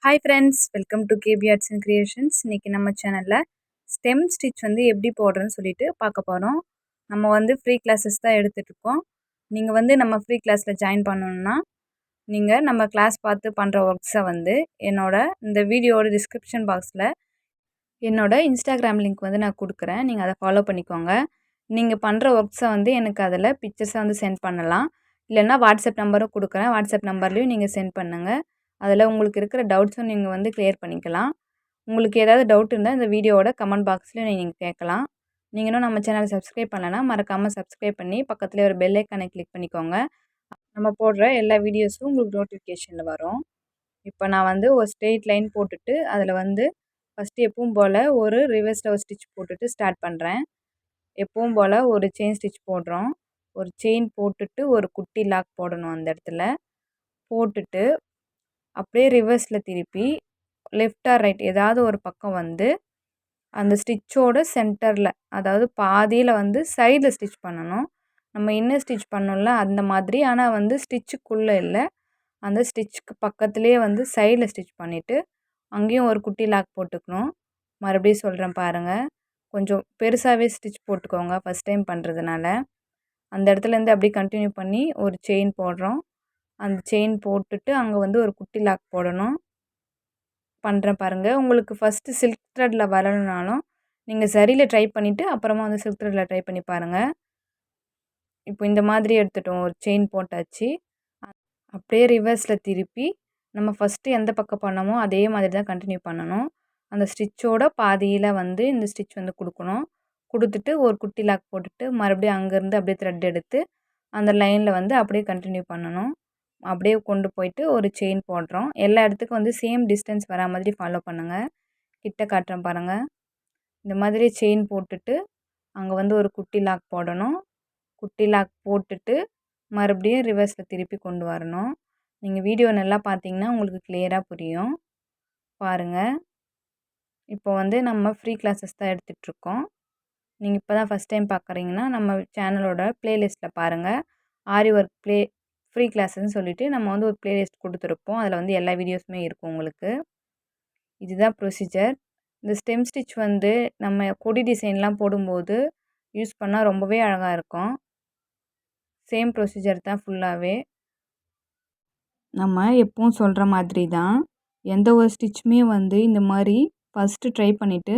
Hi friends, welcome to KB arts and creations. இன்றைக்கி நம்ம சேனலில் ஸ்டெம் ஸ்டிச் வந்து எப்படி போடுறேன்னு சொல்லிட்டு பார்க்க போகிறோம். நம்ம வந்து ஃப்ரீ கிளாஸஸ் தான் எடுத்துகிட்ருக்கோம். நீங்கள் வந்து நம்ம ஃப்ரீ கிளாஸில் ஜாயின் பண்ணணுன்னா நீங்கள் நம்ம கிளாஸ் பார்த்து பண்ணுற ஒர்க்ஸை வந்து இந்த வீடியோட டிஸ்கிரிப்ஷன் பாக்ஸில் என்னோடய இன்ஸ்டாகிராம் லிங்க் வந்து நான் கொடுக்குறேன். நீங்கள் அதை ஃபாலோ பண்ணிக்கோங்க. நீங்கள் பண்ணுற ஒர்க்ஸை வந்து எனக்கு அதில் பிக்சர்ஸை வந்து சென்ட் பண்ணலாம். இல்லைன்னா வாட்ஸ்அப் நம்பரும் கொடுக்குறேன். வாட்ஸ்அப் நம்பர்லேயும் நீங்கள் சென்ட் பண்ணுங்கள். அதில் உங்களுக்கு இருக்கிற டவுட்ஸும் நீங்கள் வந்து கிளியர் பண்ணிக்கலாம். உங்களுக்கு ஏதாவது டவுட் இருந்தால் இந்த வீடியோவோட கமெண்ட் பாக்ஸில் நீங்கள் கேட்கலாம். நீங்கள் இன்னும் நம்ம சேனலை சப்ஸ்கிரைப் பண்ணலைன்னா மறக்காமல் சப்ஸ்கிரைப் பண்ணி பக்கத்தில் ஒரு பெல் ஐக்கானை கிளிக் பண்ணிக்கோங்க. நம்ம போடுற எல்லா வீடியோஸும் உங்களுக்கு நோட்டிஃபிகேஷனில் வரும். இப்போ நான் வந்து ஒரு ஸ்ட்ரெயிட் லைன் போட்டுட்டு அதில் வந்து ஃபஸ்ட்டு எப்பவும் போல் ஒரு ரிவர்ஸில் ஒரு ஸ்டிச் போட்டுட்டு ஸ்டார்ட் பண்ணுறேன். எப்பவும் போல் ஒரு செயின் ஸ்டிச் போடுறோம். ஒரு செயின் போட்டுட்டு ஒரு குட்டி லாக் போடணும். அந்த இடத்துல போட்டுட்டு அப்படியே ரிவர்ஸில் திருப்பி லெஃப்ட் ஆர் ரைட் ஏதாவது ஒரு பக்கம் வந்து அந்த ஸ்டிச்சோட சென்டரில், அதாவது பாதியில் வந்து சைடில் ஸ்டிச் பண்ணணும். நம்ம இன்னர் ஸ்டிச் பண்ணோம்ல அந்த மாதிரி, ஆனால் வந்து ஸ்டிச்சுக்குள்ளே இல்லை, அந்த ஸ்டிச்சுக்கு பக்கத்துலேயே வந்து சைடில் ஸ்டிச் பண்ணிவிட்டு அங்கேயும் ஒரு குட்டி லாக் போட்டுக்கணும். மறுபடியும் சொல்கிறேன் பாருங்கள். கொஞ்சம் பெருசாகவே ஸ்டிச் போட்டுக்கோங்க ஃபஸ்ட் டைம் பண்ணுறதுனால. அந்த இடத்துலேருந்து அப்படியே கண்டினியூ பண்ணி ஒரு செயின் போடுறோம். அந்த செயின் போட்டுட்டு அங்கே வந்து ஒரு குட்டி லாக் போடணும். பண்ணுறேன் பாருங்கள். உங்களுக்கு ஃபஸ்ட்டு சில்க் த்ரெட்டில் வரணுனாலும் நீங்கள் சரியில் ட்ரை பண்ணிவிட்டு அப்புறமா வந்து சில்க் த்ரெட்டில் ட்ரை பண்ணி பாருங்கள். இப்போ இந்த மாதிரி எடுத்துட்டோம். ஒரு செயின் போட்டாச்சு. அப்படியே ரிவர்ஸில் திருப்பி நம்ம ஃபஸ்ட்டு எந்த பக்கம் பண்ணமோ அதே மாதிரி தான் கண்டினியூ பண்ணணும். அந்த ஸ்டிச்சோட பாதியில் வந்து இந்த ஸ்டிச் வந்து கொடுக்கணும். கொடுத்துட்டு ஒரு குட்டி லாக் போட்டுட்டு மறுபடியும் அங்கேருந்து அப்படியே த்ரெட் எடுத்து அந்த லைனில் வந்து அப்படியே கண்டினியூ பண்ணணும். அப்படியே கொண்டு போயிட்டு ஒரு செயின் போடுறோம். எல்லா இடத்துக்கும் வந்து சேம் டிஸ்டன்ஸ் வரா மாதிரி ஃபாலோ பண்ணுங்கள். கிட்ட காட்டுறேன் பாருங்கள். இந்த மாதிரி செயின் போட்டுட்டு அங்கே வந்து ஒரு குட்டி லாக் போடணும். குட்டி லாக் போட்டுட்டு மறுபடியும் ரிவர்ஸில் திருப்பி கொண்டு வரணும். நீங்கள் வீடியோ நல்லா பார்த்தீங்கன்னா உங்களுக்கு கிளியராக புரியும். பாருங்கள். இப்போ வந்து நம்ம ஃப்ரீ கிளாஸஸ் தான் எடுத்துகிட்ருக்கோம். நீங்கள் இப்போ தான் ஃபஸ்ட் டைம் பார்க்குறீங்கன்னா நம்ம சேனலோட ப்ளேலிஸ்ட்டில் பாருங்கள். ஆரி ஒர்க் ஃப்ரீ கிளாஸ்ன்னு சொல்லிவிட்டு நம்ம வந்து ஒரு ப்ளேலிஸ்ட் கொடுத்துருப்போம். அதில் வந்து எல்லா வீடியோஸுமே இருக்கும் உங்களுக்கு. இதுதான் ப்ரொசீஜர். இந்த ஸ்டெம் ஸ்டிச் வந்து நம்ம கொடி டிசைன்லாம் போடும்போது யூஸ் பண்ணால் ரொம்பவே அழகாக இருக்கும். சேம் ப்ரொசீஜர் தான் ஃபுல்லாகவே. நம்ம எப்பவும் சொல்கிற மாதிரி தான் எந்த ஒரு ஸ்டிச்சுமே வந்து இந்த மாதிரி ஃபஸ்ட்டு ட்ரை பண்ணிவிட்டு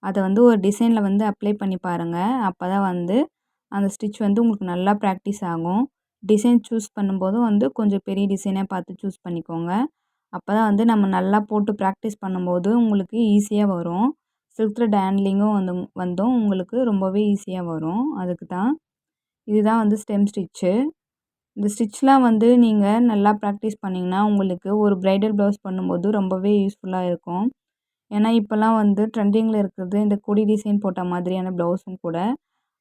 அதை வந்து ஒரு டிசைனில் வந்து அப்ளை பண்ணி பாருங்கள். அப்போ தான் வந்து அந்த ஸ்டிச் வந்து உங்களுக்கு நல்லா ப்ராக்டிஸ் ஆகும். டிசைன் சூஸ் பண்ணும்போதும் வந்து கொஞ்சம் பெரிய டிசைனாக பார்த்து சூஸ் பண்ணிக்கோங்க. அப்போ தான் வந்து நம்ம நல்லா போட்டு ப்ராக்டிஸ் பண்ணும்போது உங்களுக்கு ஈஸியாக வரும். சில்க் த்ரெட் ஹேண்ட்லிங்கும் வந்தும் உங்களுக்கு ரொம்பவே ஈஸியாக வரும். அதுக்கு தான் இதுதான் வந்து ஸ்டெம் ஸ்டிச்சு. இந்த ஸ்டிச்லாம் வந்து நீங்கள் நல்லா ப்ராக்டிஸ் பண்ணிங்கன்னா உங்களுக்கு ஒரு ப்ரைடல் ப்ளவுஸ் பண்ணும்போது ரொம்பவே யூஸ்ஃபுல்லாக இருக்கும். ஏன்னா இப்போல்லாம் வந்து ட்ரெண்டிங்கில் இருக்கிறது இந்த கொடி டிசைன் போட்ட மாதிரியான ப்ளவுஸும் கூட.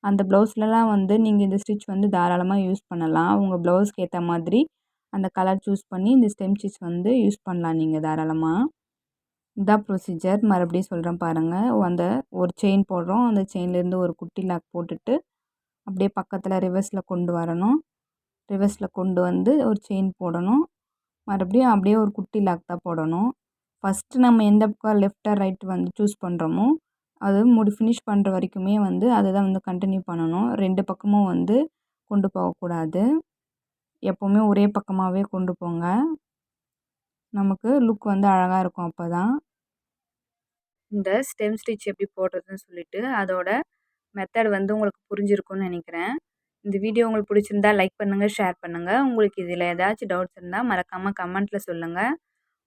அந்த ப்ளவுஸ்லலாம் வந்து நீங்கள் இந்த ஸ்டிச் வந்து தாராளமாக யூஸ் பண்ணலாம். உங்கள் ப்ளவுஸ்க்கு ஏற்ற மாதிரி அந்த கலர் சூஸ் பண்ணி இந்த ஸ்டெம் ஸ்டிச் வந்து யூஸ் பண்ணலாம் நீங்கள் தாராளமாக. இதான் ப்ரொசீஜர். மறுபடியும் சொல்கிறேன் பாருங்கள். அந்த ஒரு செயின் போடுறோம். அந்த செயின்லேருந்து ஒரு குட்டி லாக் போட்டுட்டு அப்படியே பக்கத்தில் ரிவர்ஸில் கொண்டு வரணும். ரிவர்ஸில் கொண்டு வந்து ஒரு செயின் போடணும். மறுபடியும் அப்படியே ஒரு குட்டி லாக் தான் போடணும். ஃபஸ்ட்டு நம்ம எந்த பக்கம் லெஃப்ட் ஆர் ரைட் வந்து சூஸ் பண்ணுறோமோ அது ஃபினிஷ் பண்ணுற வரைக்குமே வந்து அதை தான் வந்து கண்டினியூ பண்ணணும். 2 பக்கமும் வந்து கொண்டு போகக்கூடாது. எப்போவுமே ஒரே பக்கமாகவே கொண்டு போங்க. நமக்கு லுக் வந்து அழகாக இருக்கும் அப்போ தான். இந்த ஸ்டெம் ஸ்டிச் எப்படி போடுறதுன்னு சொல்லிட்டு அதோட மெத்தட் வந்து உங்களுக்கு புரிஞ்சிருக்கும்னு நினைக்கிறேன். இந்த வீடியோ உங்களுக்கு பிடிச்சிருந்தா லைக் பண்ணுங்கள், ஷேர் பண்ணுங்கள். உங்களுக்கு இதில் ஏதாச்சும் டவுட்ஸ் இருந்தால் மறக்காமல் கமெண்ட்டில் சொல்லுங்கள்.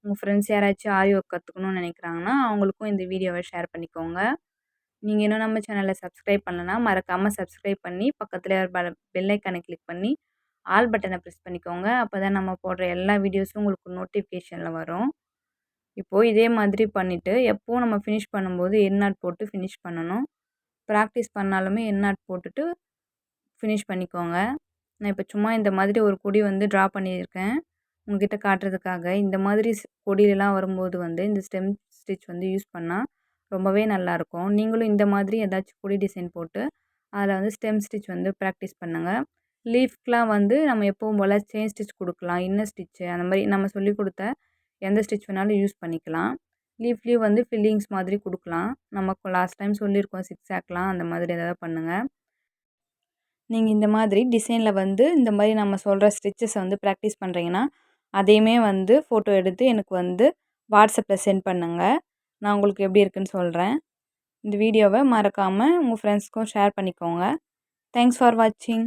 உங்கள் ஃப்ரெண்ட்ஸ் யாராச்சும் ஆரி ஒர்க் கற்றுக்கணும்னு நினைக்கிறாங்கன்னா அவங்களுக்கும் இந்த வீடியோவை ஷேர் பண்ணிக்கோங்க. நீங்கள் இன்னும் நம்ம சேனலை சப்ஸ்கிரைப் பண்ணலன்னா மறக்காமல் சப்ஸ்கிரைப் பண்ணி பக்கத்தில் ஒரு பெல் ஐக்கானை கிளிக் பண்ணி ஆல் பட்டனை ப்ரெஸ் பண்ணிக்கோங்க. அப்போ தான் நம்ம போடுற எல்லா வீடியோஸும் உங்களுக்கு நோட்டிஃபிகேஷனில் வரும். இப்போது இதே மாதிரி பண்ணிவிட்டு எப்போவும் நம்ம ஃபினிஷ் பண்ணும்போது எண்ட் நாட் போட்டு ஃபினிஷ் பண்ணணும். ப்ராக்டிஸ் பண்ணாலுமே எண்ட் நாட் போட்டுட்டு ஃபினிஷ் பண்ணிக்கோங்க. நான் இப்போ சும்மா இந்த மாதிரி ஒரு கொடி வந்து ட்ரா பண்ணியிருக்கேன் உங்ககிட்ட காட்டுறதுக்காக. இந்த மாதிரி கொடியெல்லாம் வரும்போது வந்து இந்த ஸ்டெம் ஸ்டிச் வந்து யூஸ் பண்ணால் ரொம்பவே நல்லாயிருக்கும். நீங்களும் இந்த மாதிரி ஏதாச்சும் கொடி டிசைன் போட்டு அதில் வந்து ஸ்டெம் ஸ்டிச் வந்து ப்ராக்டிஸ் பண்ணுங்கள். லீஃப்க்கெலாம் வந்து நம்ம எப்பவும் போல் செயின் ஸ்டிச் கொடுக்கலாம், இன்னர் ஸ்டிச்சு அந்த மாதிரி நம்ம சொல்லிக் கொடுத்த எந்த ஸ்டிச் வேணாலும் யூஸ் பண்ணிக்கலாம். லீஃப்லேயும் வந்து ஃபில்லிங்ஸ் மாதிரி கொடுக்கலாம். நமக்கு லாஸ்ட் டைம் சொல்லியிருக்கோம் சிக்ஸாக்லாம் அந்த மாதிரி ஏதாவது பண்ணுங்கள். நீங்கள் இந்த மாதிரி டிசைனில் வந்து இந்த மாதிரி நம்ம சொல்கிற ஸ்டிச்சஸை வந்து ப்ராக்டிஸ் பண்ணுறீங்கன்னா அதையுமே வந்து ஃபோட்டோ எடுத்து எனக்கு வந்து வாட்ஸ்அப்பில் சென்ட் பண்ணுங்கள். நான் உங்களுக்கு எப்படி இருக்குன்னு சொல்கிறேன். இந்த வீடியோவை மறக்காமல் உங்கள் ஃப்ரெண்ட்ஸ்க்கும் ஷேர் பண்ணிக்கோங்க. தேங்க்ஸ் ஃபார் வாட்சிங்.